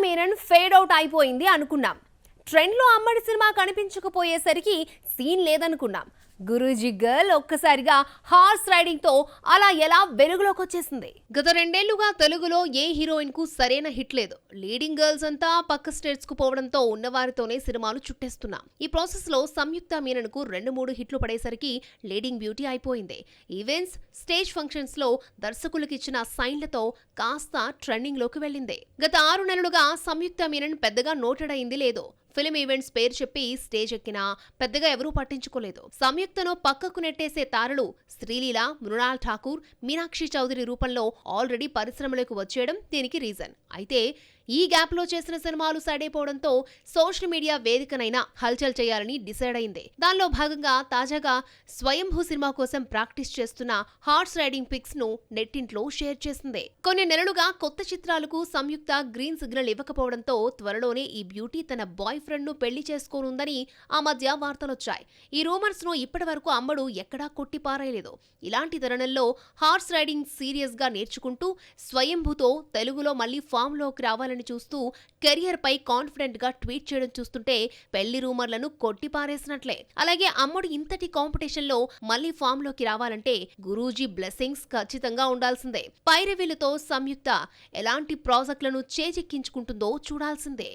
Menon fade out అయిపోయింది అనుకున్నాం. ట్రెండ్లో అమ్మడి సినిమా కనిపించకపోయేసరికి సీన్ లేదనుకున్నాం. గురూజీ గర్ల్ ఒక్కసారిగా హార్స్ రైడింగ్ తో అలా ఎలా వెలుగులోకి వచ్చేసింది. గత 2 ఏళ్లుగా తెలుగులో ఏ హీరోయిన్ కు సరైన హిట్ లేదు. లీడింగ్ గర్ల్స్ అంతా పక్క స్టేట్స్ కు పోవడంతో ఉన్నవారితోనే సినిమాలు చుట్టేస్తున్నాం. ఈ ప్రాసెస్ లో సంయుక్త మీనన్ కు 2-3 హిట్లు పడేసరికి లీడింగ్ బ్యూటీ అయిపోయింది. ఈవెంట్స్, స్టేజ్ ఫంక్షన్స్ లో దర్శకులకు ఇచ్చిన సైన్లతో కాస్త ట్రెండింగ్ లోకి వెళ్ళింది. గత 6 నెలలుగా సంయుక్త మీనన్ పెద్దగా నోటెడ్ అయింది లేదు. ఫిల్మ్ ఈవెంట్స్ పేరు చెప్పి స్టేజ్ ఎక్కినా పెద్దగా ఎవరూ పట్టించుకోలేదు. సంయుక్తను పక్కకు నెట్టేసే తారలు శ్రీలీల, మృణాల్ ఠాకూర్, మీనాక్షి చౌదరి రూపంలో ఆల్రెడీ పరిశ్రమలోకి వచ్చేయడం దీనికి రీజన్. అయితే ఈ గ్యాప్ లో చేసిన సినిమాలు సైడ్ అయిపోవడంతో సోషల్ మీడియా వేదికనైనా హల్చల్ చేయాలని డిసైడ్ అయింది. దానిలో భాగంగా తాజాగా స్వయంభూ సినిమా కోసం ప్రాక్టీస్ చేస్తున్న హార్స్ రైడింగ్ పిక్స్ ను నెట్టింట్లో షేర్ చేసింది. కొన్ని నెలలుగా కొత్త చిత్రాలకు సంయుక్త గ్రీన్ సిగ్నల్ ఇవ్వకపోవడంతో త్వరలోనే ఈ బ్యూటీ తన బాయ్ ఫ్రెండ్ ను పెళ్లి చేసుకోనుందని ఆ మధ్య వార్తలొచ్చాయి. ఈ రూమర్స్ ను ఇప్పటి వరకు అమ్మడు ఎక్కడా కొట్టిపారేయలేదు. ఇలాంటి తరుణంలో హార్స్ రైడింగ్ సీరియస్ గా నేర్చుకుంటూ స్వయంభూతో తెలుగులో మళ్లీ ఫామ్ లోకి రావాలని చూస్తూ కెరియర్ పై కాన్ఫిడెంట్ గా ట్వీట్ చేయడం చూస్తుంటే పెళ్లి రూమర్లను కొట్టిపారేసినట్లే. అలాగే అమ్మడు ఇంతటి కాంపిటీషన్ లో మళ్లీ ఫామ్ లోకి రావాలంటే గురూజీ బ్లెస్సింగ్స్ ఖచ్చితంగా ఉండాల్సిందే. పైరవీలతో సంయుక్త ఎలాంటి ప్రాజెక్టులను చేజిక్కించుకుంటుందో చూడాల్సిందే.